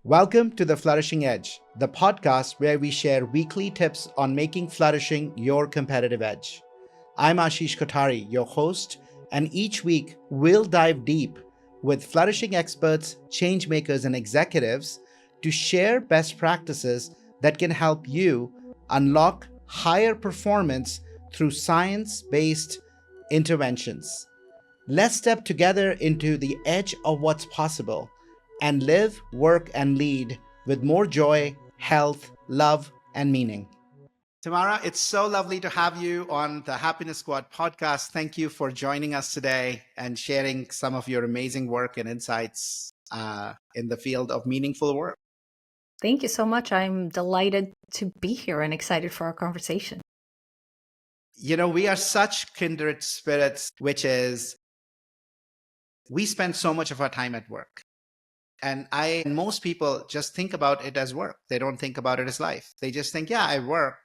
Welcome to the Flourishing Edge, the podcast where we share weekly tips on making flourishing your competitive edge. I'm Ashish Kothari, your host, and each week we'll dive deep with flourishing experts, change makers, and executives to share best practices that can help you unlock higher performance through science-based interventions. Let's step together into the edge of what's possible and live, work, and lead with more joy, health, love, and meaning. Tamara, it's so lovely to have you on the Happiness Squad podcast. Thank you for joining us today and sharing some of your amazing work and insights in the field of meaningful work. Thank you so much. I'm delighted to be here and excited for our conversation. You know, we are such kindred spirits, which is we spend so much of our time at work. And most people just think about it as work. They don't think about it as life. They just think, yeah, I work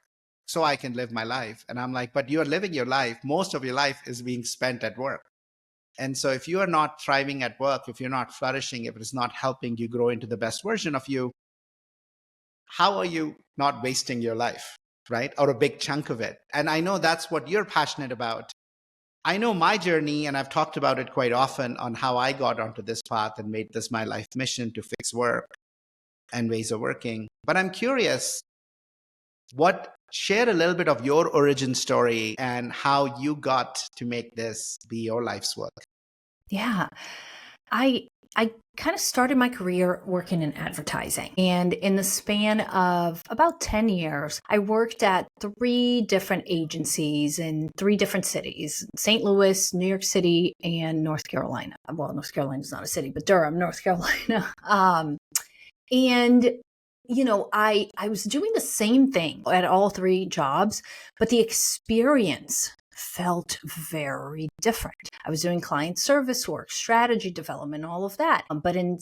so I can live my life. And I'm like, but you're living your life. Most of your life is being spent at work. And so if you are not thriving at work, if you're not flourishing, if it's not helping you grow into the best version of you, how are you not wasting your life, right? Or a big chunk of it. And I know that's what you're passionate about. I know my journey, and I've talked about it quite often on how I got onto this path and made this my life mission to fix work and ways of working. But I'm curious, share a little bit of your origin story and how you got to make this be your life's work. Yeah, I kind of started my career working in advertising. And in the span of about 10 years, I worked at 3 different agencies in 3 different cities, St. Louis, New York City, and North Carolina. Well, North Carolina is not a city, but Durham, North Carolina. And you know, I was doing the same thing at all 3 jobs, but the experience felt very different. I was doing client service work, strategy development, all of that. But in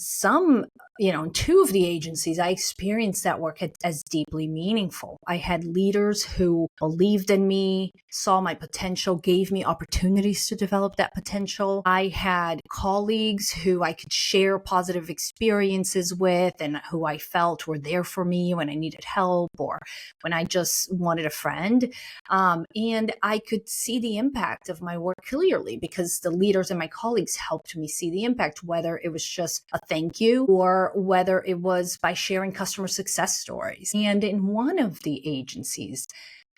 in 2 of the agencies, I experienced that work as deeply meaningful. I had leaders who believed in me, saw my potential, gave me opportunities to develop that potential. I had colleagues who I could share positive experiences with and who I felt were there for me when I needed help or when I just wanted a friend. And I could see the impact of my work clearly because the leaders and my colleagues helped me see the impact, whether it was just a thank you or whether it was by sharing customer success stories. And in one of the agencies,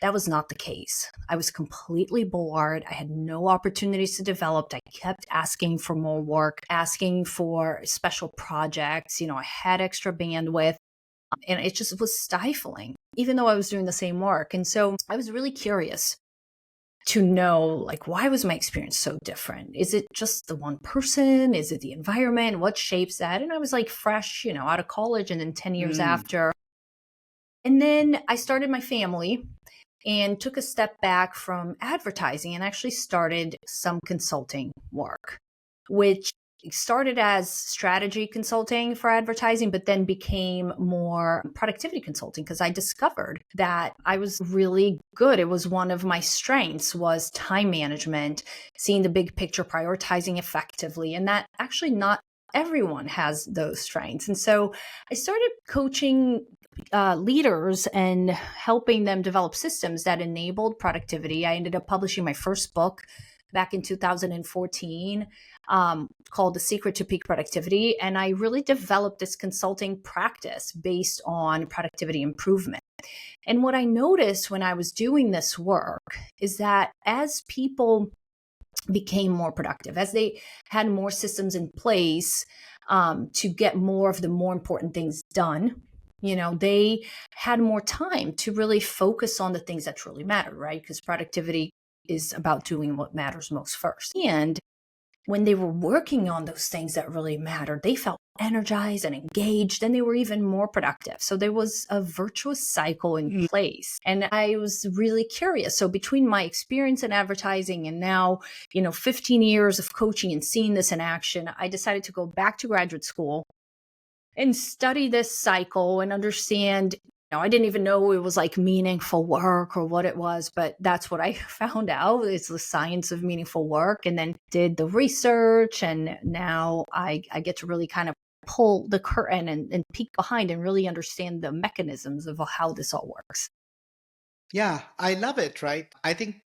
that was not the case. I was completely bored. I had no opportunities to develop. I kept asking for more work, asking for special projects. I had extra bandwidth. And it just was stifling, even though I was doing the same work. And so I was really curious to know, why was my experience so different? Is it just the one person? Is it the environment? What shapes that? And I was fresh, out of college and then 10 years after. And then I started my family and took a step back from advertising and actually started some consulting work, which started as strategy consulting for advertising, but then became more productivity consulting because I discovered that I was really good. It was one of my strengths was time management, seeing the big picture, prioritizing effectively, and that actually not everyone has those strengths. And so I started coaching leaders and helping them develop systems that enabled productivity. I ended up publishing my first book back in 2014 called The Secret to Peak Productivity. And I really developed this consulting practice based on productivity improvement. And what I noticed when I was doing this work is that as people became more productive, as they had more systems in place to get more of the more important things done, they had more time to really focus on the things that truly matter, right? Because productivity is about doing what matters most first. And when they were working on those things that really mattered, they felt energized and engaged, and they were even more productive. So there was a virtuous cycle in place. And I was really curious. So between my experience in advertising and now, 15 years of coaching and seeing this in action, I decided to go back to graduate school and study this cycle and understand. I didn't even know it was meaningful work or what it was, but that's what I found out. It's the science of meaningful work, and then did the research. And now I get to really kind of pull the curtain and peek behind and really understand the mechanisms of how this all works. Yeah, I love it, right? I think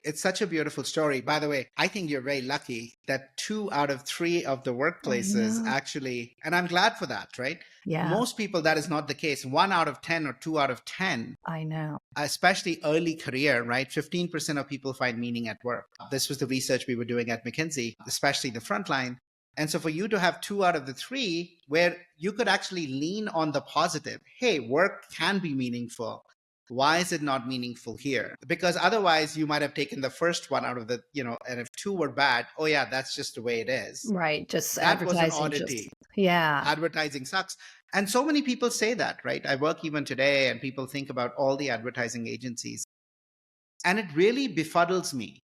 it's such a beautiful story. By the way, I think you're very lucky that 2 out of 3 of the I workplaces know. actually, and I'm glad for that, right? Yeah, Most people, that is not the case. 1 out of 10 or 2 out of 10, I know. especially early career, right? 15% of people find meaning at work. This was the research we were doing at McKinsey, especially the frontline. And so for you to have 2 out of the 3 where you could actually lean on the positive, hey, work can be meaningful. Why is it not meaningful here? Because otherwise you might have taken the first one out of the, and if 2 were bad, oh yeah, that's just the way it is. Right. Just That was an advertising, oddity. yeah. Advertising sucks. And so many people say that, right? I work even today and people think about all the advertising agencies. And it really befuddles me.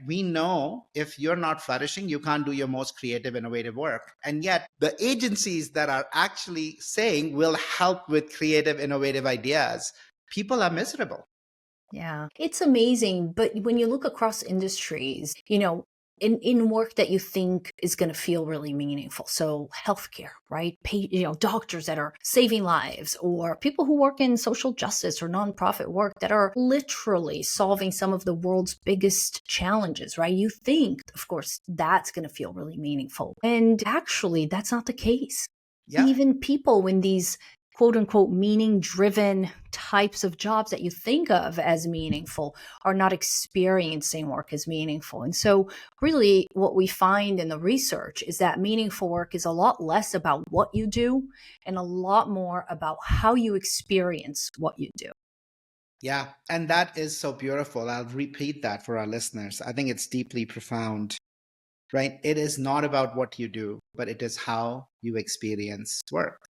We know if you're not flourishing, you can't do your most creative, innovative work. And yet the agencies that are actually saying will help with creative, innovative ideas, people are miserable. Yeah, it's amazing. But when you look across industries, in work that you think is going to feel really meaningful. So healthcare, right? Doctors that are saving lives, or people who work in social justice or nonprofit work that are literally solving some of the world's biggest challenges, right? You think, of course, that's going to feel really meaningful. And actually, that's not the case. Yeah. Even people in these quote unquote meaning driven types of jobs that you think of as meaningful are not experiencing work as meaningful. And so really what we find in the research is that meaningful work is a lot less about what you do and a lot more about how you experience what you do. Yeah. And that is so beautiful. I'll repeat that for our listeners. I think it's deeply profound, right? It is not about what you do, but it is how you experience work.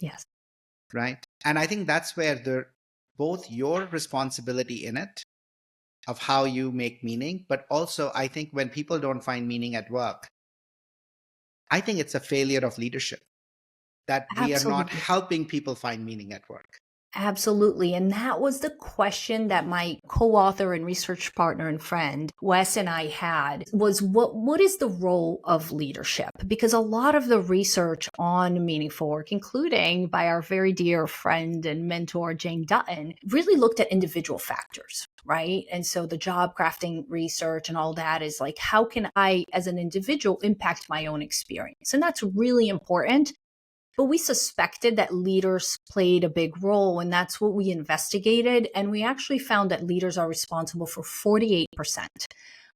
Yes. Right. And I think that's where both your responsibility in it of how you make meaning, but also I think when people don't find meaning at work, I think it's a failure of leadership that we are not Absolutely. helping people find meaning at work. Absolutely. And that was the question that my co-author and research partner and friend, Wes, and I had was what is the role of leadership? Because a lot of the research on meaningful work, including by our very dear friend and mentor, Jane Dutton, really looked at individual factors, right? And so the job crafting research and all that is like, how can I, as an individual, impact my own experience? And that's really important. But we suspected that leaders played a big role, and that's what we investigated. And we actually found that leaders are responsible for 48%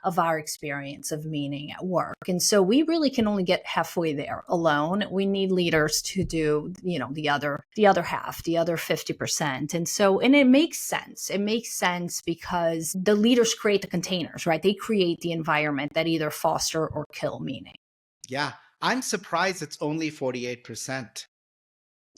of our experience of meaning at work. And so we really can only get halfway there alone. We need leaders to do, the other half, the other 50%. And it makes sense. It makes sense because the leaders create the containers, right? They create the environment that either foster or kill meaning. Yeah. I'm surprised it's only 48%.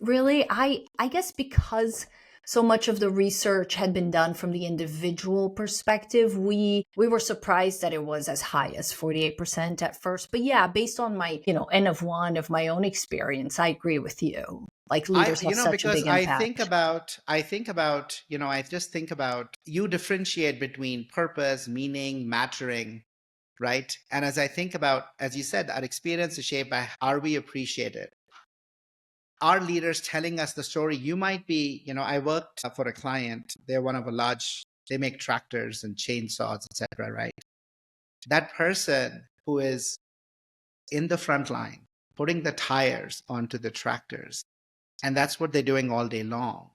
Really? I guess because so much of the research had been done from the individual perspective, we were surprised that it was as high as 48% at first. But yeah, based on my, N of 1 of my own experience, I agree with you. Like leaders have such a big impact. I just think about you differentiate between purpose, meaning, mattering. Right. And as I think about, as you said, our experience is shaped by are we appreciated? Our leaders telling us the story. You might be, I worked for a client. They're one of they make tractors and chainsaws, etc. Right. That person who is in the front line, putting the tires onto the tractors, and that's what they're doing all day long.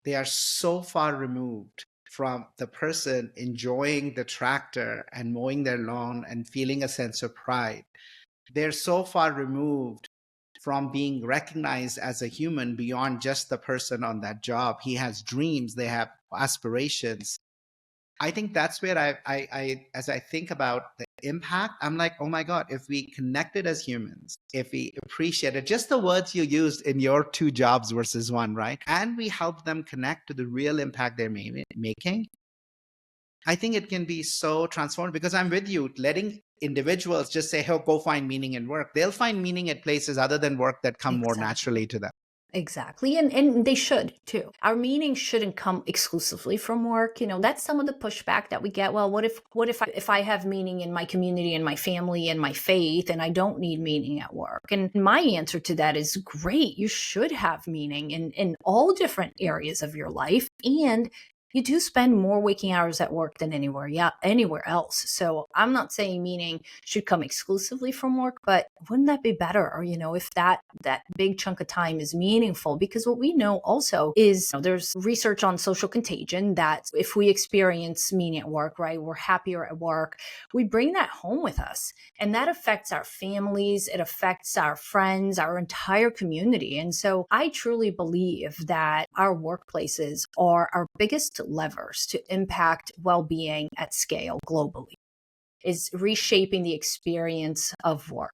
They are so far removed from the person enjoying the tractor and mowing their lawn and feeling a sense of pride. They're so far removed from being recognized as a human beyond just the person on that job. He has dreams, they have aspirations. I think that's where I as I think about the impact, I'm like, oh my God, if we connected as humans, if we appreciated just the words you used in your 2 jobs versus 1, right? And we help them connect to the real impact they're making, I think it can be so transformative because I'm with you, letting individuals just say, oh, go find meaning in work. They'll find meaning at places other than work that come more naturally to them. Exactly. And they should too. Our meaning shouldn't come exclusively from work. That's some of the pushback that we get. Well, if I have meaning in my community and my family and my faith and I don't need meaning at work? And my answer to that is great. You should have meaning in all different areas of your life. And you do spend more waking hours at work than anywhere else. So I'm not saying meaning should come exclusively from work, but wouldn't that be better? Or, if that big chunk of time is meaningful, because what we know also is there's research on social contagion that if we experience meaning at work, right, we're happier at work, we bring that home with us. And that affects our families. It affects our friends, our entire community. And so I truly believe that our workplaces are our biggest levers to impact well-being at scale globally, is reshaping the experience of work.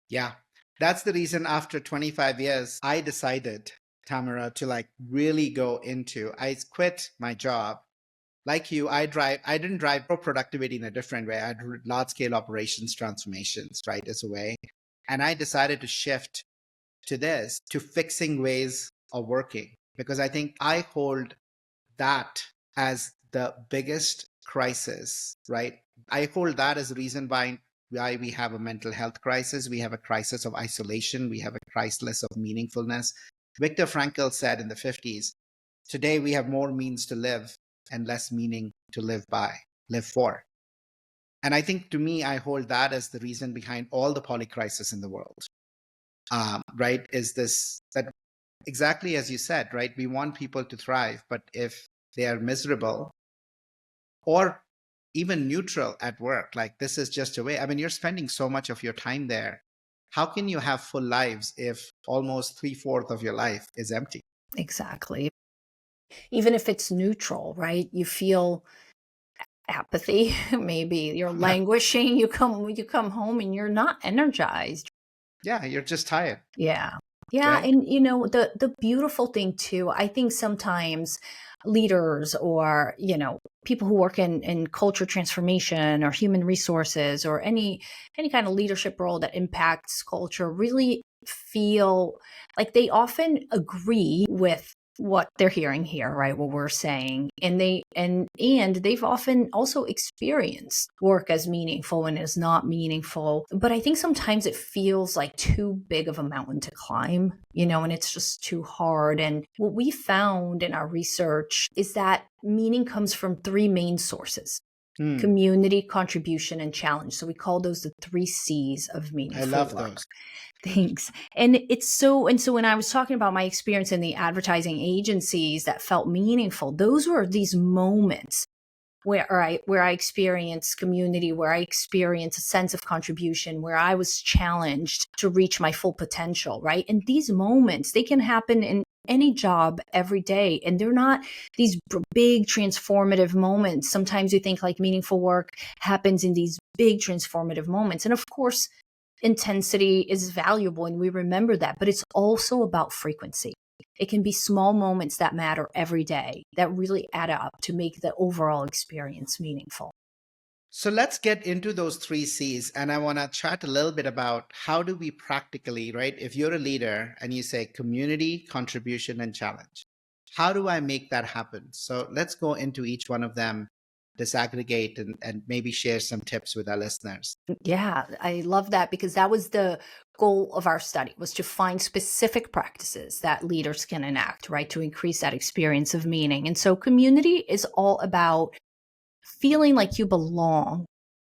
Yeah, that's the reason after 25 years, I decided, Tamara, to really go into, I quit my job. Like you, I didn't drive for productivity in a different way. I had large scale operations transformations, right, as a way. And I decided to shift to fixing ways of working, because I think I hold that as the biggest crisis, right? I hold that as the reason why we have a mental health crisis. We have a crisis of isolation. We have a crisis of meaningfulness. Viktor Frankl said in the 50s, today we have more means to live and less meaning to live for. And I think, to me, I hold that as the reason behind all the polycrisis in the world, right? Is this, that exactly as you said, right? We want people to thrive, but if they are miserable or even neutral at work, this is just a way. I mean, you're spending so much of your time there. How can you have full lives if almost 3/4 of your life is empty? Exactly. Even if it's neutral, right? You feel apathy. Maybe you're languishing. You come home and you're not energized. Yeah, you're just tired. Yeah. Yeah. Right? And the beautiful thing too, I think sometimes leaders or, people who work in culture transformation or human resources or any kind of leadership role that impacts culture really feel like they often agree with what they're hearing here, right? What we're saying. And they've often also experienced work as meaningful and as not meaningful. But I think sometimes it feels like too big of a mountain to climb, and it's just too hard. And what we found in our research is that meaning comes from three main sources: community, contribution, and challenge. So we call those the 3 C's of meaningful work. I love those. Thanks. And so when I was talking about my experience in the advertising agencies that felt meaningful, those were these moments where I experienced community, where I experienced a sense of contribution, where I was challenged to reach my full potential, right? And these moments, they can happen in any job every day. And they're not these big transformative moments. Sometimes you think meaningful work happens in these big transformative moments. And of course, intensity is valuable and we remember that, but it's also about frequency. It can be small moments that matter every day that really add up to make the overall experience meaningful. So let's get into those 3 C's. And I want to chat a little bit about how do we practically, right? If you're a leader and you say community, contribution, and challenge, how do I make that happen? So let's go into each one of them, disaggregate, and maybe share some tips with our listeners. Yeah, I love that, because that was the goal of our study, was to find specific practices that leaders can enact, right, to increase that experience of meaning. And so community is all about feeling like you belong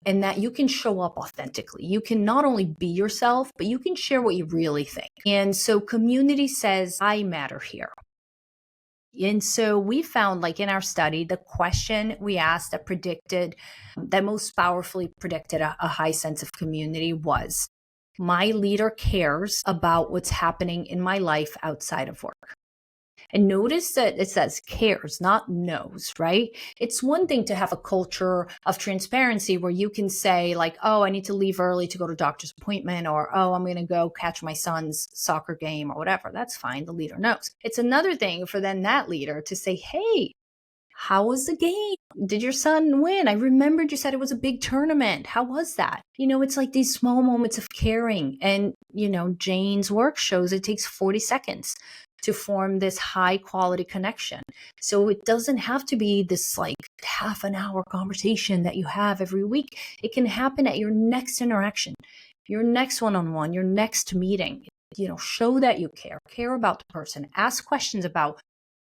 and that you can show up authentically. You can not only be yourself, but you can share what you really think. And so community says, I matter here. And so we found, in our study, the question we asked that most powerfully predicted a high sense of community was, my leader cares about what's happening in my life outside of work. And notice that it says cares, not knows, right? It's one thing to have a culture of transparency where you can say oh, I need to leave early to go to a doctor's appointment, or, oh, I'm going to go catch my son's soccer game or whatever. That's fine. The leader knows. It's another thing for then that leader to say, hey, How was the game? Did your son win? I remembered you said it was a big tournament. How was that? It's like these small moments of caring. And, Jane's work shows it takes 40 seconds to form this high quality connection. So it doesn't have to be this like half an hour conversation that you have every week. It can happen at your next interaction, your next one-on-one, your next meeting. Show that you care about the person, ask questions about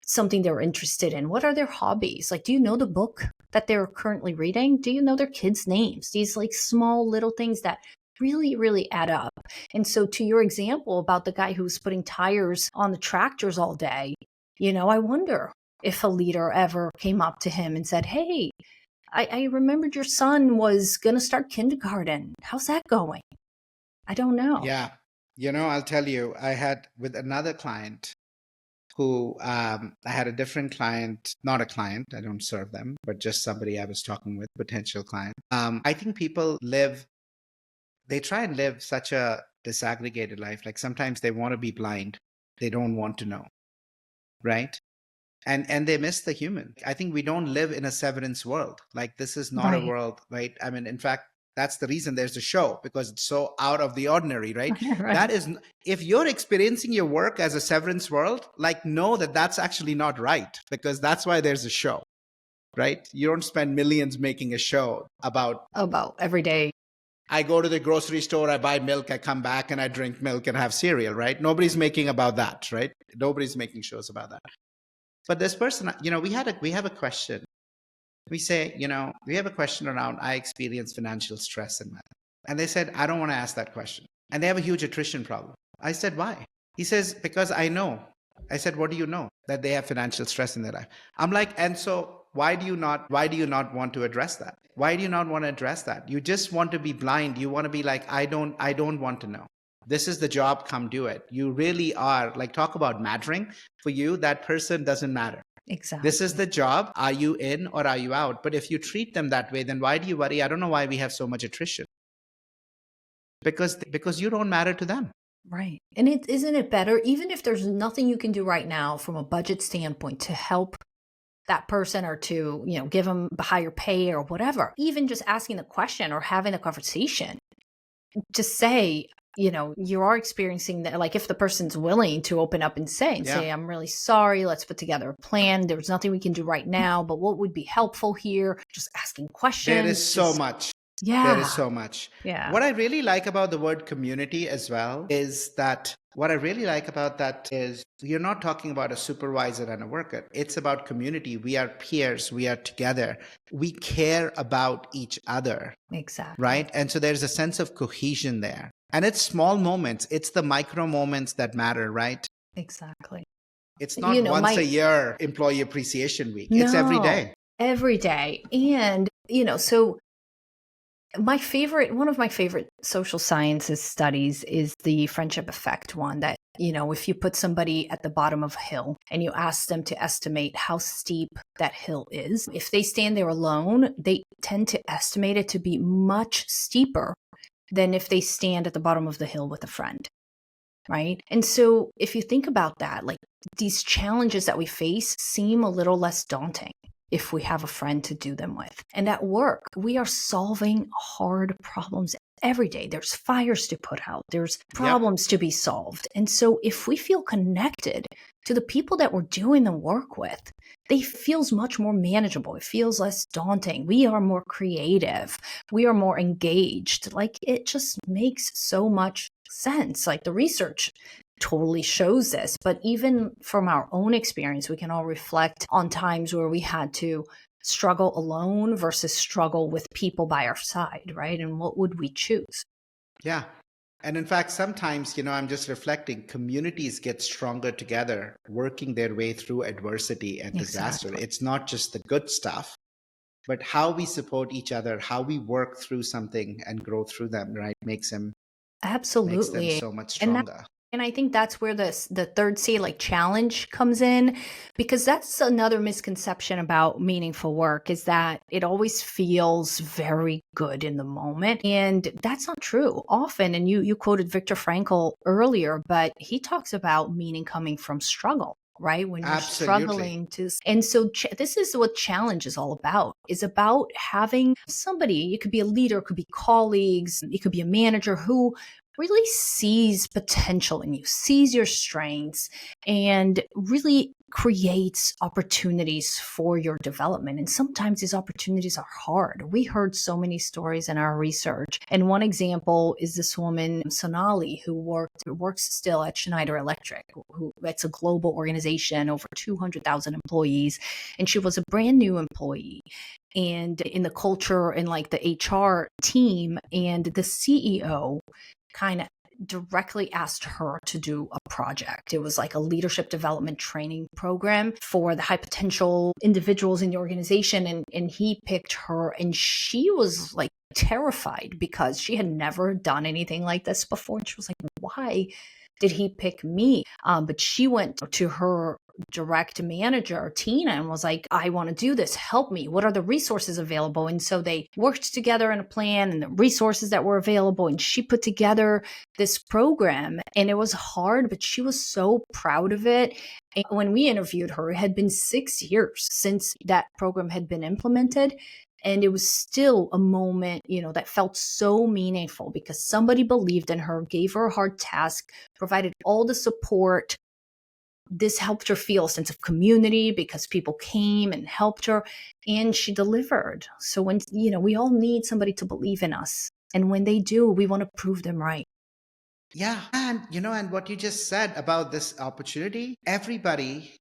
something they're interested in. What are their hobbies? Like, do you know the book that they're currently reading? Do you know their kids' names? These like small little things that really, really add up. And so to your example about the guy who's putting tires on the tractors all day, I wonder if a leader ever came up to him and said, hey, I remembered your son was going to start kindergarten. How's that going? I don't know. Yeah. I'll tell you, I had with another client who I had a different client, not a client, I don't serve them, but just somebody I was talking with, potential client. I think people they try and live such a disaggregated life. Like sometimes they want to be blind. They don't want to know. Right. And they miss the human. I think we don't live in a severance world. Like this is not a world, right? I mean, in fact, that's the reason there's a show, because it's so out of the ordinary, right? Right. That is, if you're experiencing your work as a severance world, like know that that's actually not right, because that's why there's a show, right? You don't spend millions making a show about every day. I go to the grocery store, I buy milk, I come back and I drink milk and have cereal, right? Nobody's making about that, right? Nobody's making shows about that. But this person, we have a question. We say, we have a question around, I experience financial stress in my life. And they said, I don't want to ask that question. And they have a huge attrition problem. I said, why? He says, because I know. I said, what do you know? That they have financial stress in their life. I'm like, and so why do you not want to address that? Why do you not want to address that? You just want to be blind. You want to be like, I don't want to know. This is the job, come do it. You really are, like, talk about mattering. For you, that person doesn't matter. Exactly. This is the job. Are you in or are you out? But if you treat them that way, then why do you worry? I don't know why we have so much attrition. Because you don't matter to them. Right. And isn't it better, even if there's nothing you can do right now from a budget standpoint to help that person or to, give them higher pay or whatever, even just asking the question or having a conversation, just say, you are experiencing that. Like if the person's willing to open up and say, I'm really sorry, let's put together a plan. There's nothing we can do right now, but what would be helpful here? Just asking questions. There is so much. Yeah. There is so much. Yeah. What I really like about the word community as well is that you're not talking about a supervisor and a worker. It's about community. We are peers. We are together. We care about each other. Exactly. Right? And so there's a sense of cohesion there. And it's small moments. It's the micro moments that matter, right? Exactly. It's not once a year employee appreciation week. It's every day. Every day. And, so one of my favorite social sciences studies is the friendship effect one that, if you put somebody at the bottom of a hill and you ask them to estimate how steep that hill is, if they stand there alone, they tend to estimate it to be much steeper than if they stand at the bottom of the hill with a friend. Right. And so if you think about that, like these challenges that we face seem a little less daunting if we have a friend to do them with. And at work, we are solving hard problems every day. There's fires to put out. There's problems to be solved. And so if we feel connected to the people that we're doing the work with, it feels much more manageable. It feels less daunting. We are more creative. We are more engaged. Like it just makes so much sense. Like the research totally shows this. But even from our own experience, we can all reflect on times where we had to struggle alone versus struggle with people by our side, right? And what would we choose? Yeah. And in fact, sometimes, I'm just reflecting, communities get stronger together, working their way through adversity and disaster. Exactly. It's not just the good stuff, but how we support each other, how we work through something and grow through them, right? Makes them so much stronger. And I think that's where the third C, like challenge, comes in, because that's another misconception about meaningful work, is that it always feels very good in the moment. And that's not true often. And you quoted Viktor Frankl earlier, but he talks about meaning coming from struggle. right? When you're Absolutely. struggling to, and so this is what challenge is all about. Is about having somebody, it could be a leader, it could be colleagues, it could be a manager who really sees potential in you, sees your strengths, and really creates opportunities for your development. And sometimes these opportunities are hard. We heard so many stories in our research. And one example is this woman, Sonali, who works still at Schneider Electric, who it's a global organization, over 200,000 employees. And she was a brand new employee. And in the culture and like the HR team, and the CEO kind of directly asked her to do a project. It was like a leadership development training program for the high potential individuals in the organization. And he picked her, and she was like terrified because she had never done anything like this before. And she was like, why did he pick me? But she went to her direct manager, Tina, and was like, I want to do this. Help me. What are the resources available? And so they worked together in a plan and the resources that were available. And she put together this program, and it was hard, but she was so proud of it. And when we interviewed her, it had been 6 years since that program had been implemented. And it was still a moment, that felt so meaningful because somebody believed in her, gave her a hard task, provided all the support. This helped her feel a sense of community because people came and helped her, and she delivered. So when, we all need somebody to believe in us. And when they do, we want to prove them right. Yeah. And what you just said about this opportunity, everybody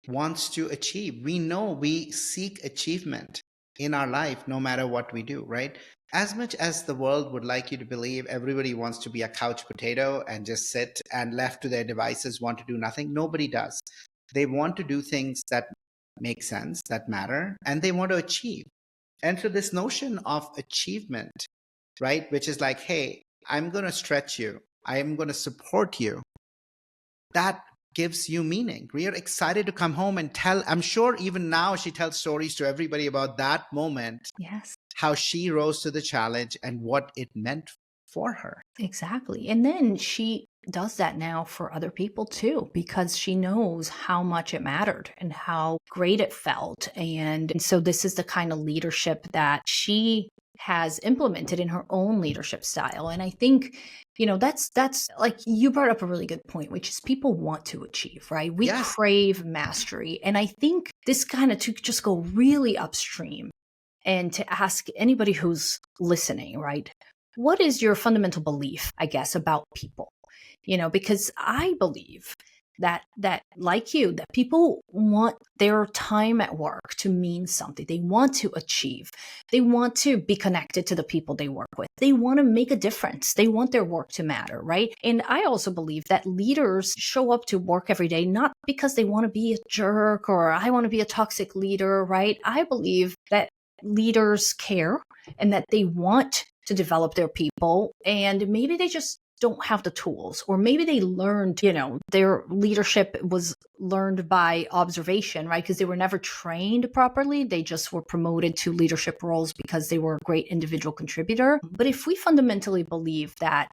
wants to achieve. We know we seek achievement in our life, no matter what we do, right? As much as the world would like you to believe everybody wants to be a couch potato and just sit and left to their devices, want to do nothing, nobody does. They want to do things that make sense, that matter, and they want to achieve. And so this notion of achievement, right, which is like, hey, I'm going to stretch you, I'm going to support you, that gives you meaning. We are excited to come home and tell. I'm sure even now she tells stories to everybody about that moment. Yes. How she rose to the challenge and what it meant for her. Exactly. And then she does that now for other people too, because she knows how much it mattered and how great it felt. And so this is the kind of leadership that she has implemented in her own leadership style. And I think, that's like you brought up a really good point, which is people want to achieve, right? We Yes. crave mastery. And I think this kind of to just go really upstream and to ask anybody who's listening, right? What is your fundamental belief, I guess, about people? Because I believe that like you, that people want their time at work to mean something. They want to achieve. They want to be connected to the people they work with. They want to make a difference. They want their work to matter, right? And I also believe that leaders show up to work every day, not because they want to be a jerk or I want to be a toxic leader, right? I believe that leaders care and that they want to develop their people, and maybe they just don't have the tools, or maybe they learned, their leadership was learned by observation, right? Because they were never trained properly. They just were promoted to leadership roles because they were a great individual contributor. But if we fundamentally believe that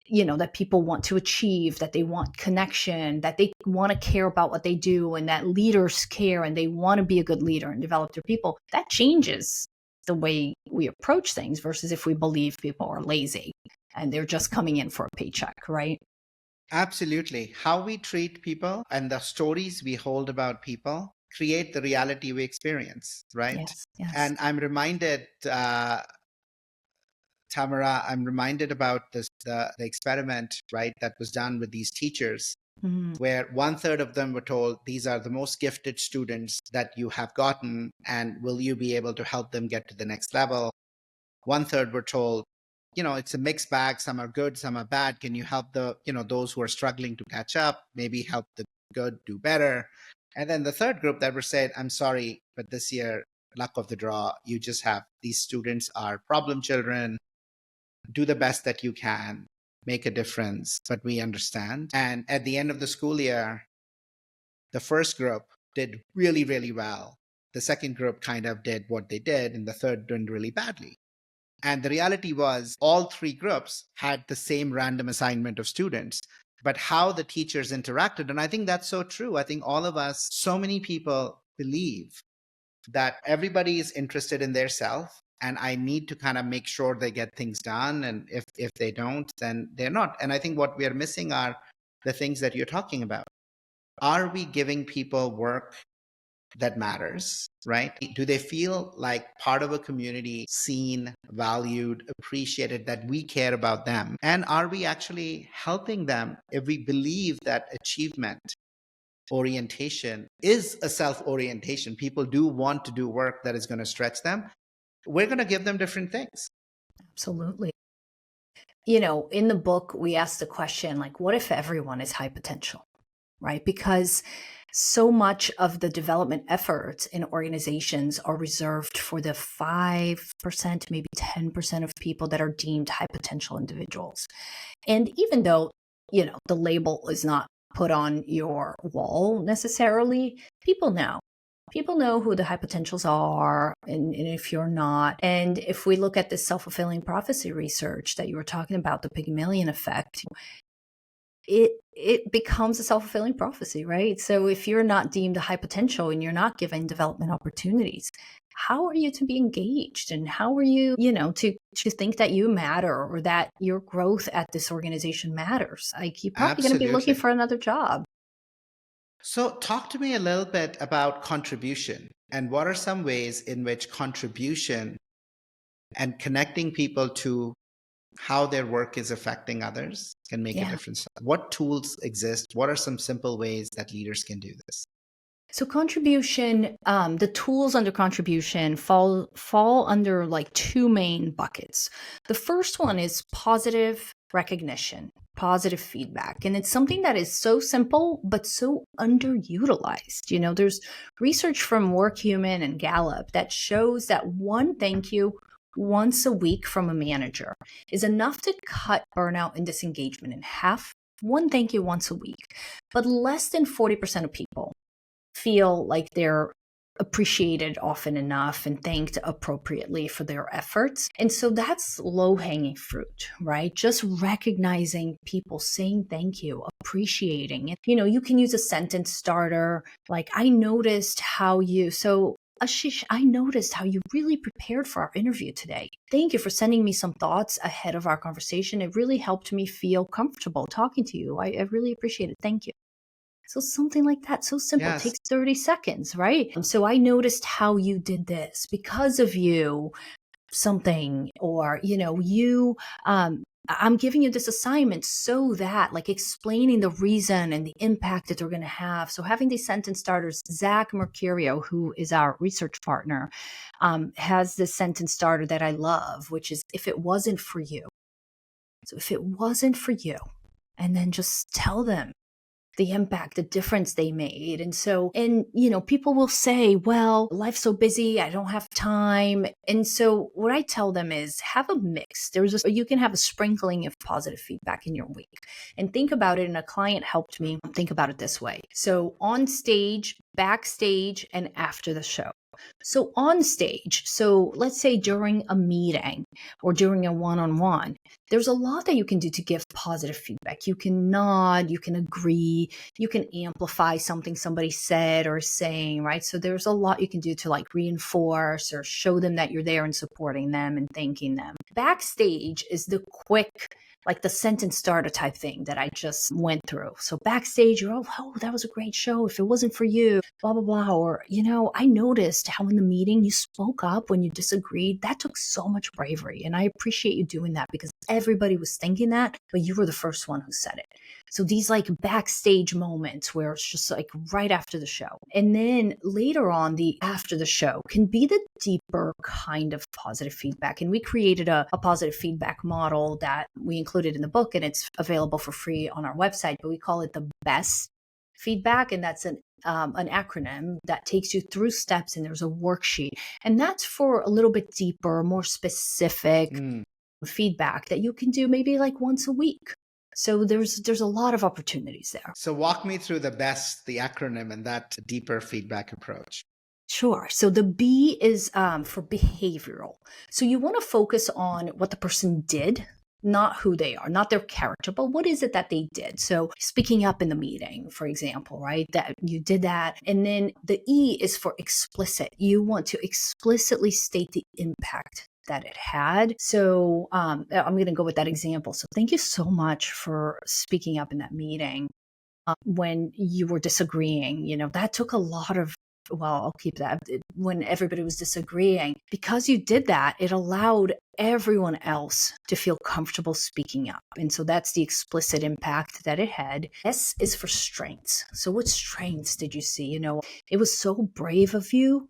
that people want to achieve, that they want connection, that they want to care about what they do, and that leaders care and they want to be a good leader and develop their people, that changes the way we approach things versus if we believe people are lazy and they're just coming in for a paycheck, right? Absolutely. How we treat people and the stories we hold about people create the reality we experience, right? Yes, yes. And I'm reminded, Tamara, I'm reminded about the experiment, right, that was done with these teachers, where 1/3 of them were told, these are the most gifted students that you have gotten, and will you be able to help them get to the next level? 1/3 were told, it's a mixed bag. Some are good, some are bad. Can you help those who are struggling to catch up, maybe help the good do better? And then the third group that were said, I'm sorry, but this year, luck of the draw, you just have, these students are problem children. Do the best that you can, make a difference, but we understand. And at the end of the school year, the first group did really, really well. The second group kind of did what they did, and the third did really badly. And the reality was all three groups had the same random assignment of students. but how the teachers interacted. And I think that's so true. I think all of us, so many people believe that everybody is interested in their self, and I need to kind of make sure they get things done. And if they don't, then they're not. And I think what we are missing are the things that you're talking about. Are we giving people work that matters, right? Do they feel like part of a community, seen, valued, appreciated, that we care about them? And are we actually helping them if we believe that achievement orientation is a self-orientation? People do want to do work that is going to stretch them. We're going to give them different things. Absolutely. In the book, we asked the question, like, what if everyone is high potential, right? Because so much of the development efforts in organizations are reserved for the 5%, maybe 10% of people that are deemed high potential individuals. And even though, the label is not put on your wall necessarily, people know. People know who the high potentials are, and if you're not. And if we look at this self-fulfilling prophecy research that you were talking about, the Pygmalion effect, it becomes a self-fulfilling prophecy, right? So if you're not deemed a high potential and you're not given development opportunities, how are you to be engaged? And how are you, to think that you matter or that your growth at this organization matters? Like, you're probably going to be looking for another job. So talk to me a little bit about contribution, and what are some ways in which contribution and connecting people to how their work is affecting others can make a difference. What tools exist? What are some simple ways that leaders can do this? So contribution, the tools under contribution fall under like two main buckets. The first one is positive recognition, positive feedback. And it's something that is so simple, but so underutilized. There's research from WorkHuman and Gallup that shows that one thank you once a week from a manager is enough to cut burnout and disengagement in half. One thank you once a week. But less than 40% of people feel like they're appreciated often enough and thanked appropriately for their efforts. And so that's low-hanging fruit, right? Just recognizing people, saying thank you, appreciating it. You can use a sentence starter like, Ashish, I noticed how you really prepared for our interview today. Thank you for sending me some thoughts ahead of our conversation. It really helped me feel comfortable talking to you. I really appreciate it. Thank you. So something like that, so simple, takes 30 seconds, right? So I noticed how you did this because of you, something, or, I'm giving you this assignment so that, like, explaining the reason and the impact that they're going to have. So having these sentence starters, Zach Mercurio, who is our research partner, has this sentence starter that I love, which is, if it wasn't for you. So if it wasn't for you, and then just tell them the impact, the difference they made. And people will say, well, life's so busy, I don't have time. And so what I tell them is, have a mix. You can have a sprinkling of positive feedback in your week. And think about it, and a client helped me think about it this way. So on stage, backstage, and after the show. So on stage, so let's say during a meeting or during a one-on-one, there's a lot that you can do to give positive feedback. You can nod, you can agree, you can amplify something somebody said or is saying, right? So there's a lot you can do to like reinforce or show them that you're there and supporting them and thanking them. Backstage is the quick, like the sentence starter type thing that I just went through. So backstage, you're, oh, that was a great show. If it wasn't for you, blah, blah, blah. Or, I noticed how in the meeting you spoke up when you disagreed. That took so much bravery. And I appreciate you doing that because everybody was thinking that, but you were the first one who said it. So these like backstage moments where it's just like right after the show. And then later on, the after the show can be the deeper kind of positive feedback. And we created a positive feedback model that we included in the book, and it's available for free on our website, but we call it the BEST feedback. And that's an acronym that takes you through steps, and there's a worksheet. And that's for a little bit deeper, more specific feedback that you can do maybe like once a week. So there's a lot of opportunities there. So walk me through the BEST, the acronym, and that deeper feedback approach. Sure. So the B is for behavioral. So you want to focus on what the person did not who they are, not their character, but what is it that they did? So speaking up in the meeting, for example, right? That you did that. And then the E is for explicit. You want to explicitly state the impact that it had. So I'm going to go with that example. So thank you so much for speaking up in that meeting. When you were disagreeing, that took a lot of, well, I'll keep that. When everybody was disagreeing, because you did that, it allowed everyone else to feel comfortable speaking up. And so that's the explicit impact that it had. S is for strengths. So what strengths did you see? It was so brave of you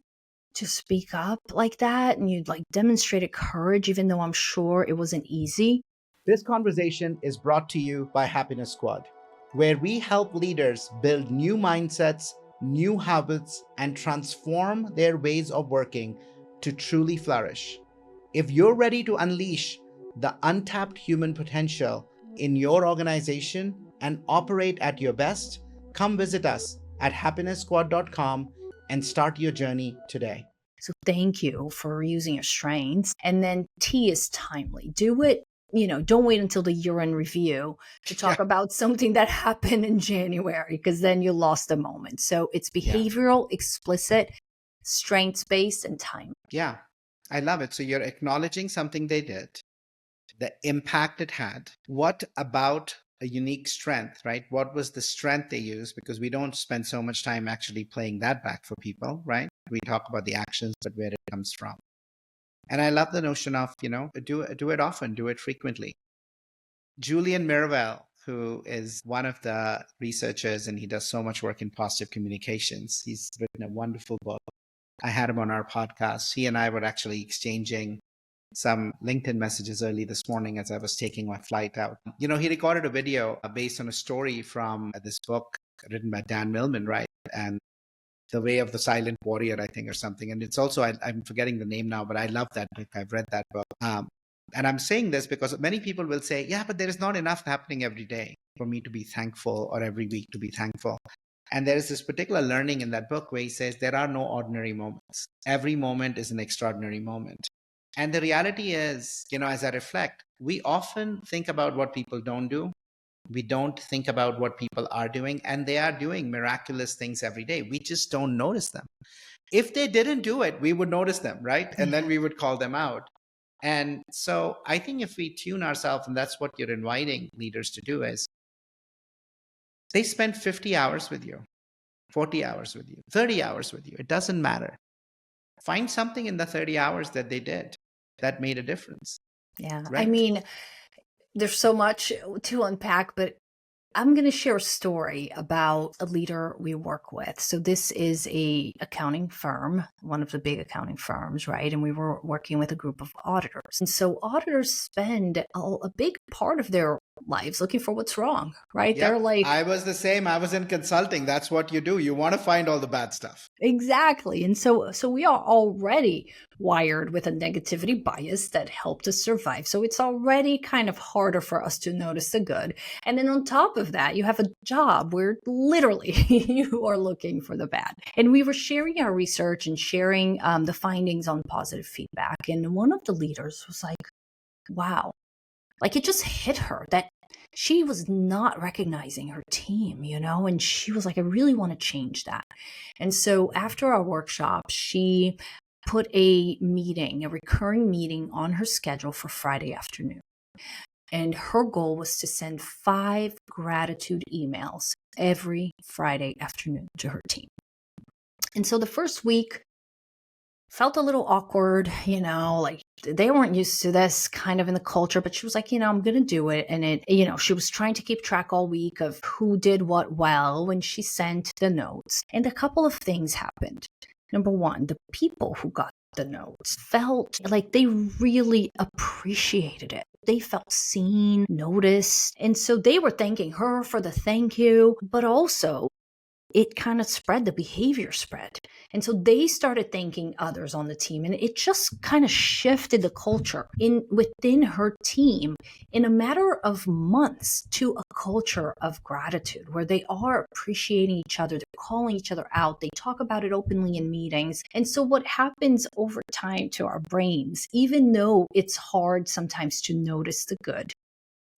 to speak up like that. And you demonstrated courage, even though I'm sure it wasn't easy. This conversation is brought to you by Happiness Squad, where we help leaders build new mindsets, new habits, and transform their ways of working to truly flourish. If you're ready to unleash the untapped human potential in your organization and operate at your best, come visit us at happiness.squad.com and start your journey today. So thank you for using your strengths. And then T is timely. Do it. Don't wait until the year-end review to talk about something that happened in January, because then you lost the moment. So it's behavioral, explicit, strengths-based, and time. Yeah, I love it. So you're acknowledging something they did, the impact it had. What about a unique strength, right? What was the strength they used? Because we don't spend so much time actually playing that back for people, right? We talk about the actions, but where it comes from. And I love the notion of, do it often, do it frequently. Julian Mirabel, who is one of the researchers, and he does so much work in positive communications. He's written a wonderful book. I had him on our podcast. He and I were actually exchanging some LinkedIn messages early this morning as I was taking my flight out. He recorded a video based on a story from this book written by Dan Millman, right? And The Way of the Silent Warrior, I think, or something. And it's also, I'm forgetting the name now, but I love that book. I've read that book. And I'm saying this because many people will say, yeah, but there is not enough happening every day for me to be thankful, or every week to be thankful. And there is this particular learning in that book where he says there are no ordinary moments. Every moment is an extraordinary moment. And the reality is, as I reflect, we often think about what people don't do. We don't think about what people are doing, and they are doing miraculous things every day. We just don't notice them. If they didn't do it, we would notice them, right? And then we would call them out. And so I think if we tune ourselves, and that's what you're inviting leaders to do, is they spend 50 hours with you, 40 hours with you, 30 hours with you. It doesn't matter. Find something in the 30 hours that they did that made a difference. Yeah. Right? I mean, there's so much to unpack, but I'm going to share a story about a leader we work with. So this is a accounting firm, one of the big accounting firms, right? And we were working with a group of auditors. And so auditors spend a big part of their lives looking for what's wrong, right? Yep. They're like, I was the same. I was in consulting. That's what you do. You want to find all the bad stuff. Exactly. And so we are already wired with a negativity bias that helped us survive. So it's already kind of harder for us to notice the good. And then on top of that, you have a job where literally you are looking for the bad. And we were sharing our research and sharing the findings on positive feedback. And one of the leaders was like, wow, like it just hit her that she was not recognizing her team, and she was like, I really want to change that. And so after our workshop, she put a recurring meeting on her schedule for Friday afternoon. And her goal was to send 5 gratitude emails every Friday afternoon to her team. And so the first week felt a little awkward, like they weren't used to this kind of in the culture, but she was like, I'm going to do it. And she was trying to keep track all week of who did what well when she sent the notes. And a couple of things happened. Number one, the people who got the notes felt like they really appreciated it. They felt seen, noticed. And so they were thanking her for the thank you, but also it kind of spread, the behavior spread. And so they started thanking others on the team. And it just kind of shifted the culture within her team in a matter of months to a culture of gratitude where they are appreciating each other. They're calling each other out. They talk about it openly in meetings. And so what happens over time to our brains, even though it's hard sometimes to notice the good,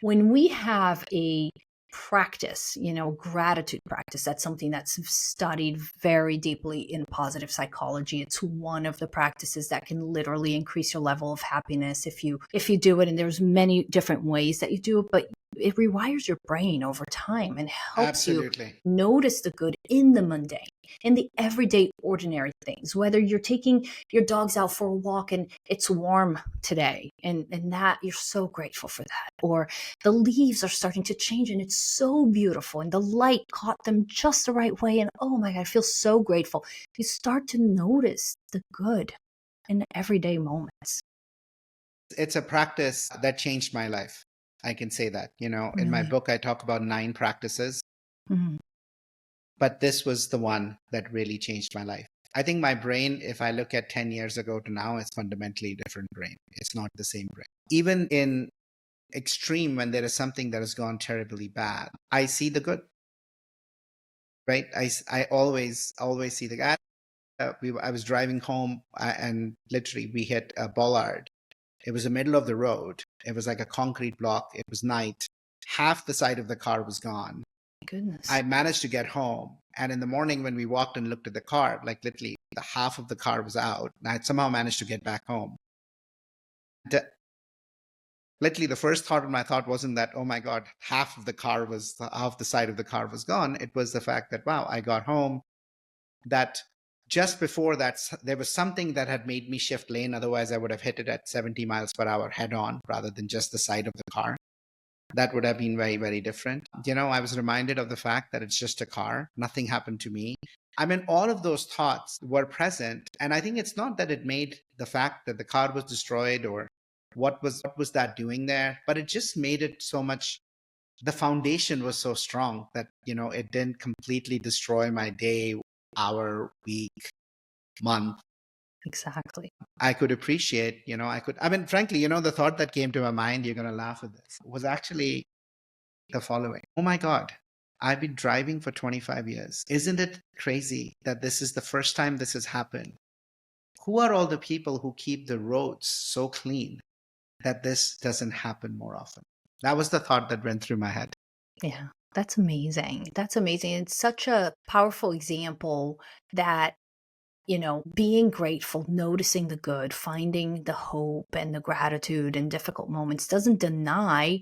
When we have a practice, gratitude practice, that's something that's studied very deeply in positive psychology. It's one of the practices that can literally increase your level of happiness if you do it. And there's many different ways that you do it, but it rewires your brain over time and helps Absolutely. you notice the good in the mundane, in the everyday, ordinary things. Whether you're taking your dogs out for a walk and it's warm today, and that you're so grateful for that, or the leaves are starting to change and it's so beautiful and the light caught them just the right way, and oh my God, I feel so grateful. You start to notice the good in the everyday moments. It's a practice that changed my life. I can say that. In my book, I talk about 9 practices, but this was the one that really changed my life. I think my brain, if I look at 10 years ago to now, it's fundamentally different brain. It's not the same brain. Even in extreme, when there is something that has gone terribly bad, I see the good, right? I always see the good. I was driving home and literally we hit a bollard. It was the middle of the road. It was like a concrete block. It was night. Half the side of the car was gone. Goodness. I managed to get home. And in the morning when we walked and looked at the car, like literally the half of the car was out. And I somehow managed to get back home. Literally the first thought in my thought wasn't that, oh my God, half the side of the car was gone. It was the fact that, wow, I got home. That just before that, there was something that had made me shift lane. Otherwise, I would have hit it at 70 miles per hour head on rather than just the side of the car. That would have been very, very different. I was reminded of the fact that it's just a car. Nothing happened to me. I mean, all of those thoughts were present. And I think it's not that it made the fact that the car was destroyed or what was that doing there, but it just made it so much. The foundation was so strong that, it didn't completely destroy my day, hour, week, month. Exactly. I could appreciate, frankly, the thought that came to my mind, you're going to laugh at this, was actually the following. Oh my God, I've been driving for 25 years. Isn't it crazy that this is the first time this has happened? Who are all the people who keep the roads so clean that this doesn't happen more often? That was the thought that went through my head. Yeah, that's amazing. That's amazing. It's such a powerful example that, being grateful, noticing the good, finding the hope and the gratitude in difficult moments doesn't deny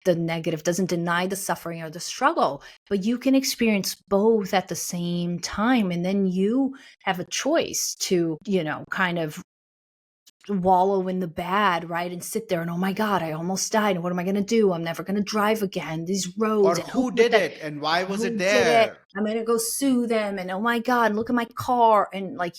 the negative, doesn't deny the suffering or the struggle, but you can experience both at the same time. And then you have a choice to, kind of wallow in the bad, right? And sit there and, oh my God, I almost died. And what am I going to do? I'm never going to drive again. These roads. Or And who did it and why was it did there? it? I'm going to go sue them. And oh my God, look at my car. And like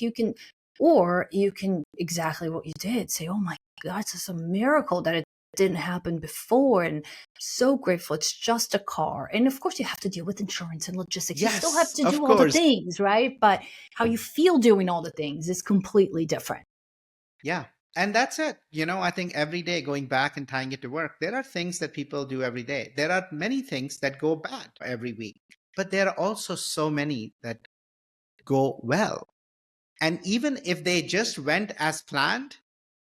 or you can exactly what you did say, oh my God, it's just a miracle that it didn't happen before. And so grateful. It's just a car. And of course you have to deal with insurance and logistics. Yes, you still have to of do all the course. things, right? But how you feel doing all the things is completely different. Yeah. And that's it. I think every day going back and tying it to work, there are things that people do every day. There are many things that go bad every week, but there are also so many that go well. And even if they just went as planned,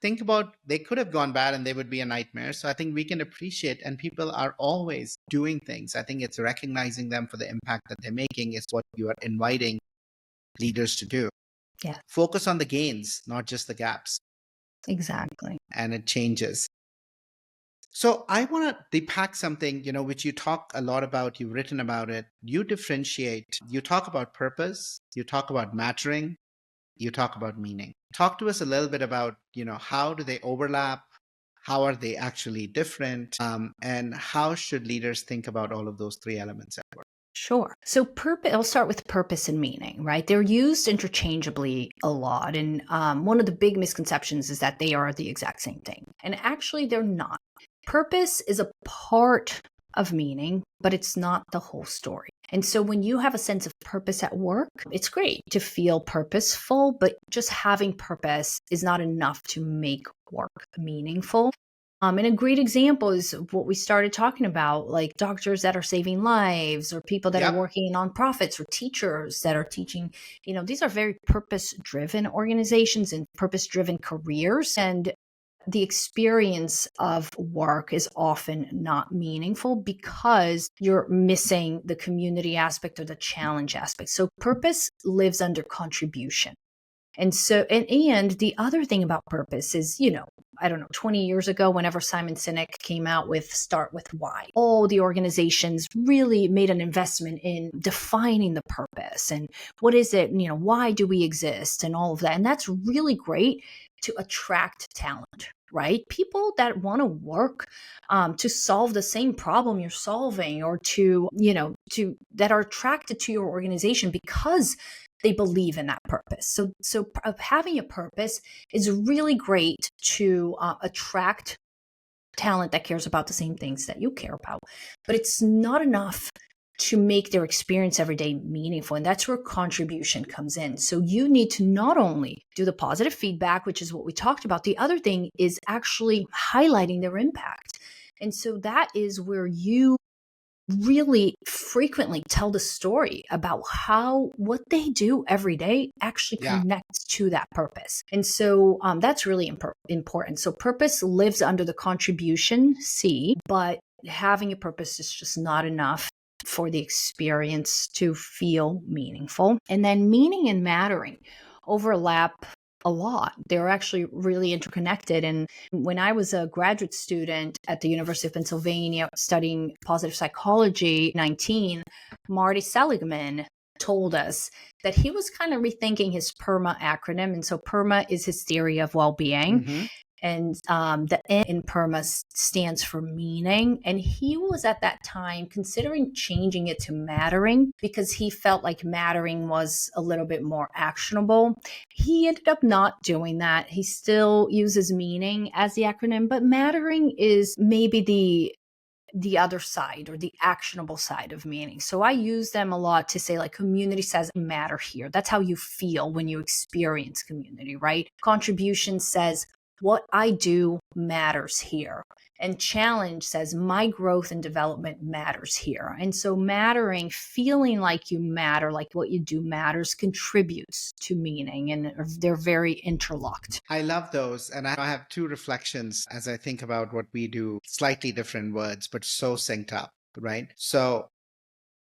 think about, they could have gone bad and they would be a nightmare. So I think we can appreciate, and people are always doing things. I think it's recognizing them for the impact that they're making is what you are inviting leaders to do. Yeah. Focus on the gains, not just the gaps. Exactly. And it changes. So I want to depack something, which you talk a lot about, you've written about it, you differentiate, you talk about purpose, you talk about mattering, you talk about meaning. Talk to us a little bit about, how do they overlap? How are they actually different? And how should leaders think about all of those 3 elements at work? Sure. So I'll start with purpose and meaning, right? They're used interchangeably a lot. And one of the big misconceptions is that they are the exact same thing. And actually, they're not. Purpose is a part of meaning, but it's not the whole story. And so when you have a sense of purpose at work, it's great to feel purposeful, but just having purpose is not enough to make work meaningful. And a great example is what we started talking about, like doctors that are saving lives or people that are working in nonprofits or teachers that are teaching. These are very purpose-driven organizations and purpose-driven careers. And the experience of work is often not meaningful because you're missing the community aspect or the challenge aspect. So purpose lives under contribution. And the other thing about purpose is, I don't know, 20 years ago, whenever Simon Sinek came out with Start With Why, all the organizations really made an investment in defining the purpose and what is it, why do we exist and all of that. And that's really great to attract talent, right? People that want to work to solve the same problem you're solving, or that are attracted to your organization because they believe in that purpose. So having a purpose is really great to attract talent that cares about the same things that you care about. But it's not enough to make their experience every day meaningful. And that's where contribution comes in. So you need to not only do the positive feedback, which is what we talked about. The other thing is actually highlighting their impact. And so that is where you really frequently tell the story about how what they do every day actually connects to that purpose. And so that's really important. So purpose lives under the contribution C, but having a purpose is just not enough for the experience to feel meaningful. And then meaning and mattering overlap a lot. They're actually really interconnected. And when I was a graduate student at the University of Pennsylvania studying positive psychology, 19, Marty Seligman told us that he was kind of rethinking his PERMA acronym. And so PERMA is his theory of well-being. Mm-hmm. And the N in PERMA stands for meaning. And he was at that time considering changing it to mattering because he felt like mattering was a little bit more actionable. He ended up not doing that. He still uses meaning as the acronym, but mattering is maybe the other side or the actionable side of meaning. So I use them a lot to say, like, community says matter here. That's how you feel when you experience community, right? Contribution says what I do matters here. And challenge says my growth and development matters here. And so mattering, feeling like you matter, like what you do matters, contributes to meaning, and they're very interlocked. I love those. And I have two reflections as I think about what we do, slightly different words, but so synced up, right? So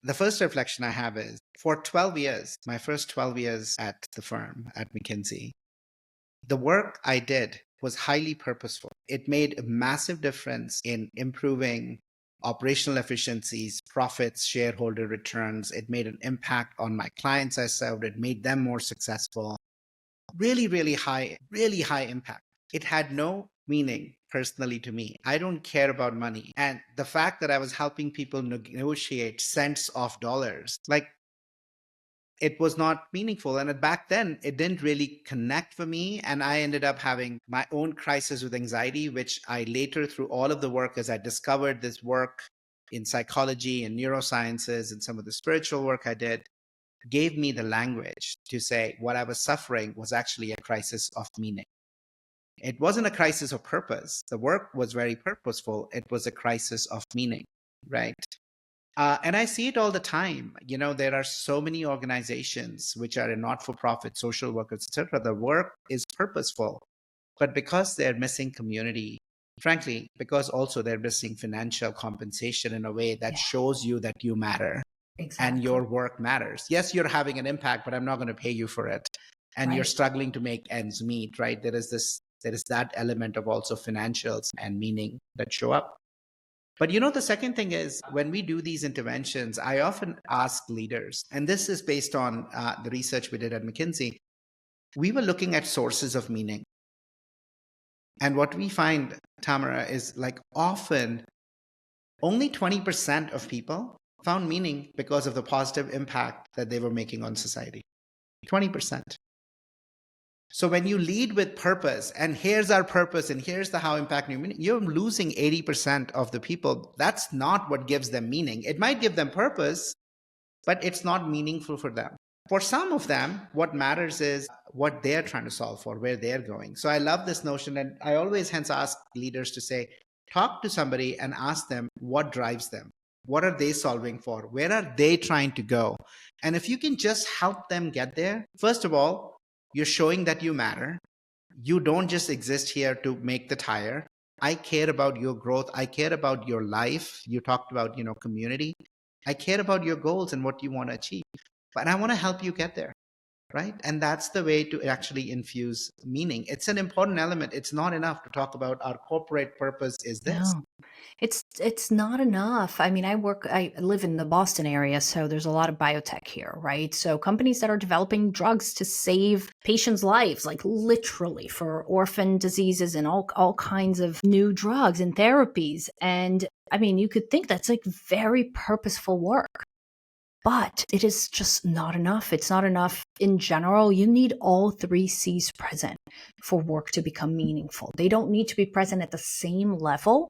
the first reflection I have is for 12 years, my first 12 years at the firm, at McKinsey, the work I did was highly purposeful. It made a massive difference in improving operational efficiencies, profits, shareholder returns. It made an impact on my clients I served. It made them more successful. Really, really high impact. It had no meaning personally to me. I don't care about money. And the fact that I was helping people negotiate cents of dollars, like, it was not meaningful. And back then, it didn't really connect for me. And I ended up having my own crisis with anxiety, which I later, through all of the work, as I discovered this work in psychology and neurosciences and some of the spiritual work I did, gave me the language to say what I was suffering was actually a crisis of meaning. It wasn't a crisis of purpose. The work was very purposeful. It was a crisis of meaning, right? And I see it all the time. There are so many organizations which are not-for-profit, social workers, etc. The work is purposeful, but because they're missing community, frankly, because also they're missing financial compensation in a way that shows you that you matter. Exactly. And your work matters. Yes, you're having an impact, but I'm not going to pay you for it. And you're struggling to make ends meet, right? There is that element of also financials and meaning that show up. But the second thing is, when we do these interventions, I often ask leaders, and this is based on the research we did at McKinsey, we were looking at sources of meaning. And what we find, Tamara, is like often only 20% of people found meaning because of the positive impact that they were making on society. 20%. So when you lead with purpose, and here's our purpose, and here's the how impact new meaning, you're losing 80% of the people. That's not what gives them meaning. It might give them purpose, but it's not meaningful for them. For some of them, what matters is what they're trying to solve for, where they're going. So I love this notion, and I always hence ask leaders to say, talk to somebody and ask them what drives them. What are they solving for? Where are they trying to go? And if you can just help them get there, first of all, you're showing that you matter. You don't just exist here to make the tire. I care about your growth. I care about your life. You talked about, community. I care about your goals and what you want to achieve. But I want to help you get there. Right. And that's the way to actually infuse meaning. It's an important element. It's not enough to talk about our corporate purpose is this. No. It's not enough. I mean, I live in the Boston area, so there's a lot of biotech here, right? So companies that are developing drugs to save patients' lives, like literally for orphan diseases and all kinds of new drugs and therapies. And I mean, you could think that's like very purposeful work. But it is just not enough. It's not enough in general. You need all three C's present for work to become meaningful. They don't need to be present at the same level,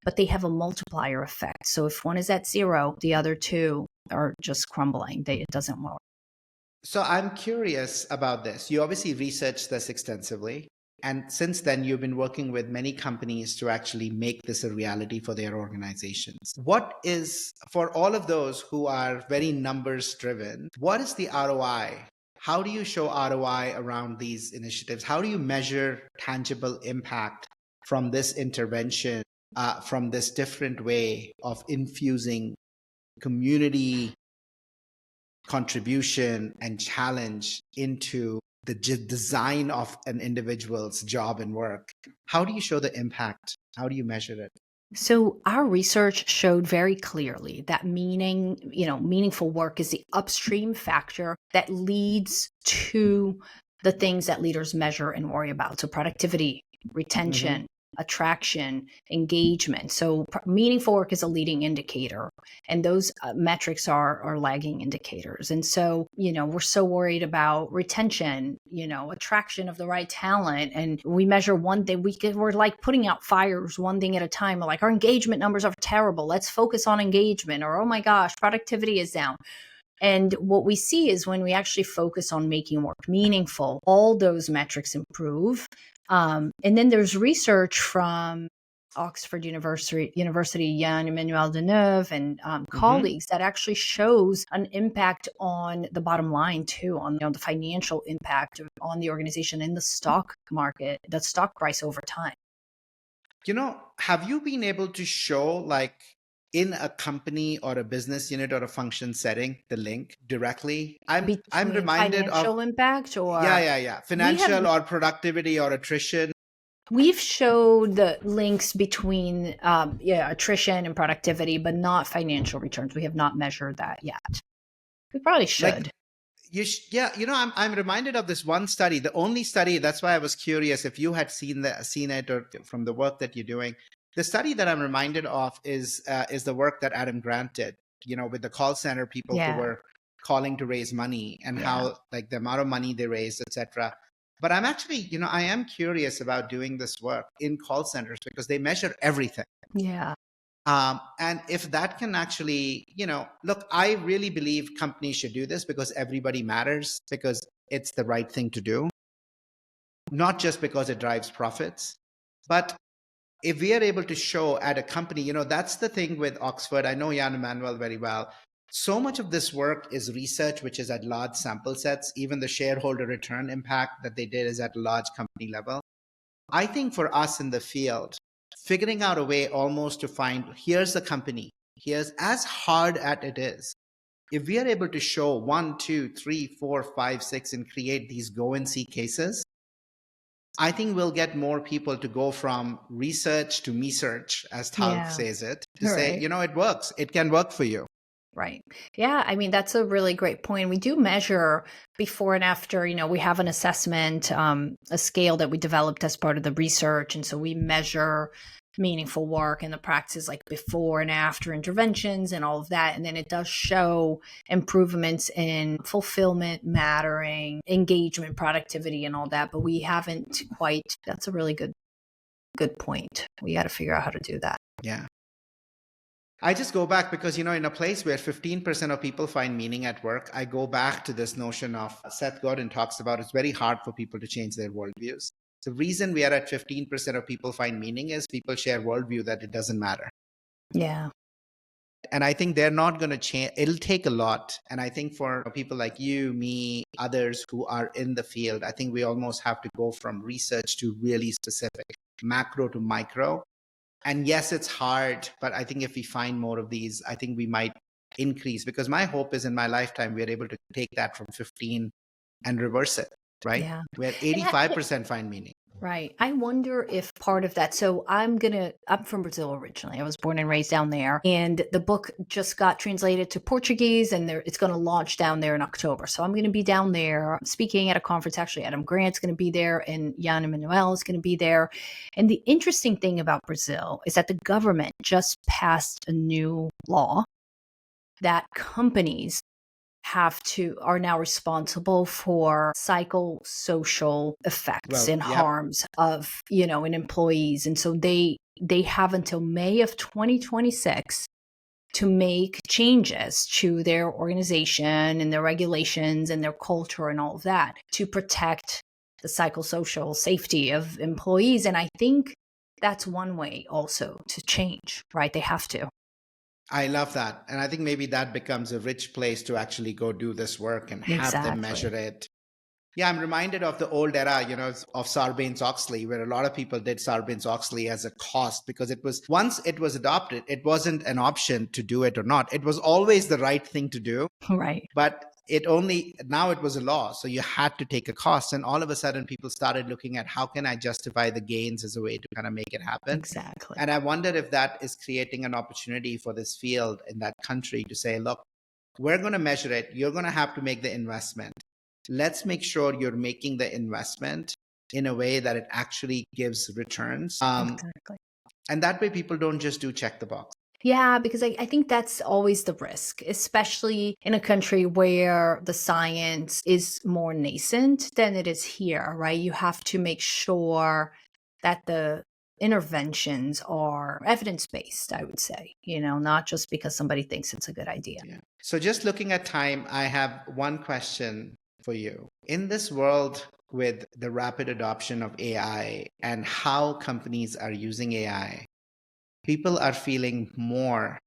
but they have a multiplier effect. So if one is at 0, the other two are just crumbling. It doesn't work. So I'm curious about this. You obviously researched this extensively. And since then, you've been working with many companies to actually make this a reality for their organizations. What is, for all of those who are very numbers driven, what is the ROI? How do you show ROI around these initiatives? How do you measure tangible impact from this intervention, from this different way of infusing community contribution and challenge into the design of an individual's job and work? How do you show the impact? How do you measure it? So our research showed very clearly that meaningful work is the upstream factor that leads to the things that leaders measure and worry about. So productivity, retention, attraction, engagement. So meaningful work is a leading indicator, and those metrics are lagging indicators. And so, we're so worried about retention, attraction of the right talent, and we measure one thing. We're like putting out fires one thing at a time. We're like, our engagement numbers are terrible. Let's focus on engagement. Or, oh my gosh, productivity is down. And what we see is when we actually focus on making work meaningful, all those metrics improve. And then there's research from Oxford University, Yann Emmanuel Deneuve, and colleagues that actually shows an impact on the bottom line too, on the financial impact on the organization in the stock market, the stock price over time. Have you been able to show, like, in a company or a business unit or a function setting, the link directly? I'm reminded of financial impact, or financial or productivity or attrition. We've showed the links between attrition and productivity, but not financial returns. We have not measured that yet. We probably should. I'm reminded of this one study, the only study. That's why I was curious if you had seen it or from the work that you're doing. The study that I'm reminded of is the work that Adam Grant did, with the call center people who were calling to raise money, and how, like, the amount of money they raised, etc. But I'm actually, I am curious about doing this work in call centers because they measure everything. Yeah. And if that can actually, look, I really believe companies should do this because everybody matters, because it's the right thing to do, not just because it drives profits. But if we are able to show at a company, that's the thing with Oxford. I know Yann Emmanuel very well. So much of this work is research, which is at large sample sets. Even the shareholder return impact that they did is at a large company level. I think for us in the field, figuring out a way almost to find, here's the company, here's as hard as it is. If we are able to show 1, 2, 3, 4, 5, 6 and create these go and see cases, I think we'll get more people to go from research to me-search, as Tal says it, to say, it works. It can work for you. Right. Yeah. I mean, that's a really great point. We do measure before and after. We have an assessment, a scale that we developed as part of the research. And so we measure meaningful work and the practices, like before and after interventions and all of that. And then it does show improvements in fulfillment, mattering, engagement, productivity, and all that. But we haven't quite. That's a really good point. We got to figure out how to do that. Yeah. I just go back because, in a place where 15% of people find meaning at work, I go back to this notion of Seth Godin talks about it's very hard for people to change their worldviews. The reason we are at 15% of people find meaning is people share worldview that it doesn't matter. Yeah. And I think they're not going to change. It'll take a lot. And I think for people like you, me, others who are in the field, I think we almost have to go from research to really specific, macro to micro. And yes, it's hard, but I think if we find more of these, I think we might increase, because my hope is in my lifetime, we're able to take that from 15 and reverse it, right? Yeah. Where 85% find meaning. Right. I wonder if part of that. So I'm from Brazil originally. I was born and raised down there. And the book just got translated to Portuguese, and it's going to launch down there in October. So I'm going to be down there speaking at a conference. Actually, Adam Grant's going to be there, and Jan Emanuel is going to be there. And the interesting thing about Brazil is that the government just passed a new law that companies are now responsible for psychosocial effects and harms of, in employees. And so they have until May of 2026 to make changes to their organization and their regulations and their culture and all of that to protect the psychosocial safety of employees. And I think that's one way also to change, right? They have to. I love that. And I think maybe that becomes a rich place to actually go do this work and have them measure it. Yeah, I'm reminded of the old era, of Sarbanes-Oxley, where a lot of people did Sarbanes-Oxley as a cost, because once it was adopted, it wasn't an option to do it or not. It was always the right thing to do. Right. But now it was a law. So you had to take a cost. And all of a sudden people started looking at how can I justify the gains as a way to kind of make it happen. Exactly. And I wonder if that is creating an opportunity for this field in that country to say, look, we're going to measure it. You're going to have to make the investment. Let's make sure you're making the investment in a way that it actually gives returns. Exactly. And that way people don't just check the box. Yeah, because I think that's always the risk, especially in a country where the science is more nascent than it is here, right? You have to make sure that the interventions are evidence-based, I would say, not just because somebody thinks it's a good idea. Yeah. So just looking at time, I have one question for you. In this world with the rapid adoption of AI and how companies are using AI, people are feeling more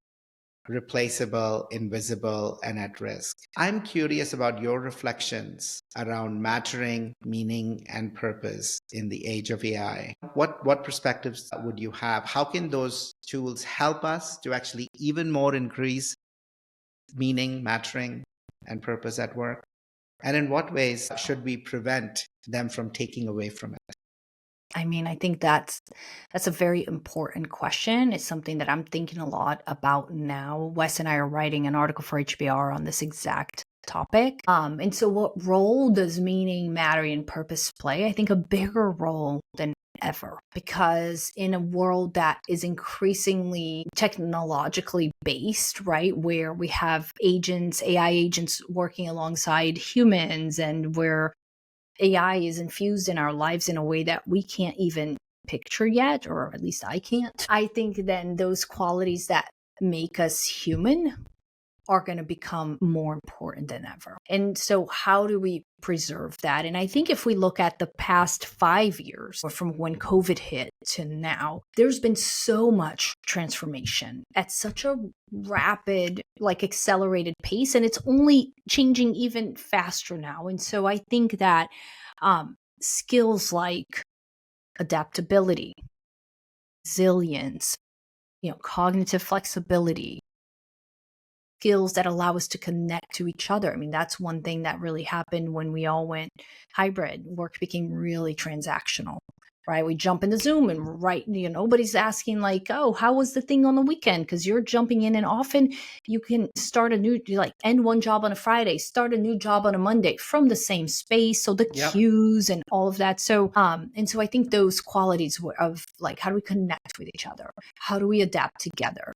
replaceable, invisible, and at risk. I'm curious about your reflections around mattering, meaning, and purpose in the age of AI. What perspectives would you have? How can those tools help us to actually even more increase meaning, mattering, and purpose at work? And in what ways should we prevent them from taking away from it? I mean, I think that's a very important question. It's something that I'm thinking a lot about now. Wes and I are writing an article for HBR on this exact topic. And so what role does meaning, matter, and purpose play? I think a bigger role than ever, because in a world that is increasingly technologically based, right, where we have AI agents working alongside humans, and where AI is infused in our lives in a way that we can't even picture yet, or at least I can't. I think then those qualities that make us human are going to become more important than ever. And so how do we preserve that? And I think if we look at the past 5 years, or from when COVID hit to now, there's been so much transformation at such a rapid, accelerated pace, and it's only changing even faster now. And so I think that skills like adaptability, resilience, cognitive flexibility, skills that allow us to connect to each other. I mean, that's one thing that really happened when we all went hybrid. Work became really transactional, right? We jump into Zoom and nobody's asking oh, how was the thing on the weekend? Because you're jumping in, and often you can start end one job on a Friday, start a new job on a Monday from the same space. So the cues and all of that. So, and so I think those qualities of how do we connect with each other? How do we adapt together?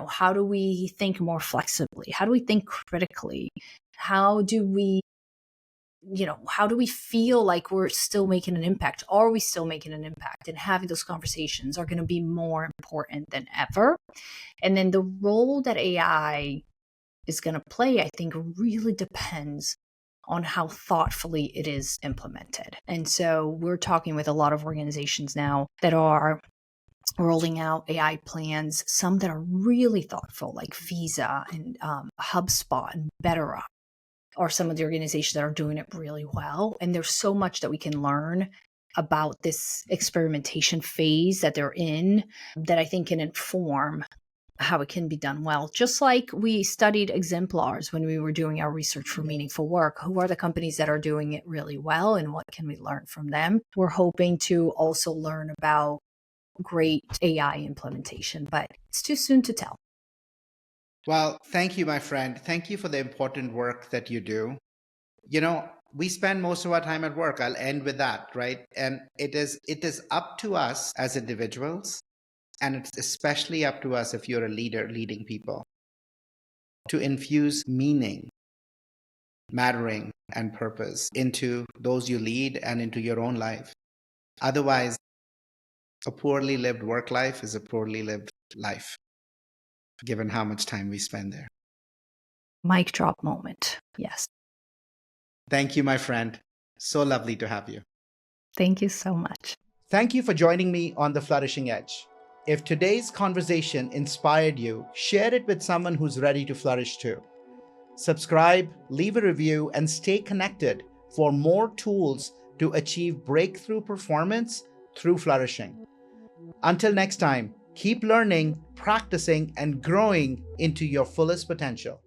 How do we think more flexibly? How do we think critically? How do we feel like we're still making an impact? Are we still making an impact? And having those conversations are going to be more important than ever. And then the role that AI is going to play, I think, really depends on how thoughtfully it is implemented. And so we're talking with a lot of organizations now that are rolling out AI plans, some that are really thoughtful, like Visa and HubSpot and BetterUp, or some of the organizations that are doing it really well. And there's so much that we can learn about this experimentation phase that they're in that I think can inform how it can be done well. Just like we studied exemplars when we were doing our research for Meaningful Work. Who are the companies that are doing it really well and what can we learn from them? We're hoping to also learn about great AI implementation, but it's too soon to tell. Well, thank you, my friend. Thank you for the important work that you do. You know, we spend most of our time at work. I'll end with that, right? And it is up to us as individuals, and it's especially up to us if you're a leader leading people, to infuse meaning, mattering, and purpose into those you lead and into your own life. Otherwise, a poorly lived work life is a poorly lived life, given how much time we spend there. Mic drop moment. Yes. Thank you, my friend. So lovely to have you. Thank you so much. Thank you for joining me on The Flourishing Edge. If today's conversation inspired you, share it with someone who's ready to flourish too. Subscribe, leave a review, and stay connected for more tools to achieve breakthrough performance through flourishing. Until next time, keep learning, practicing, and growing into your fullest potential.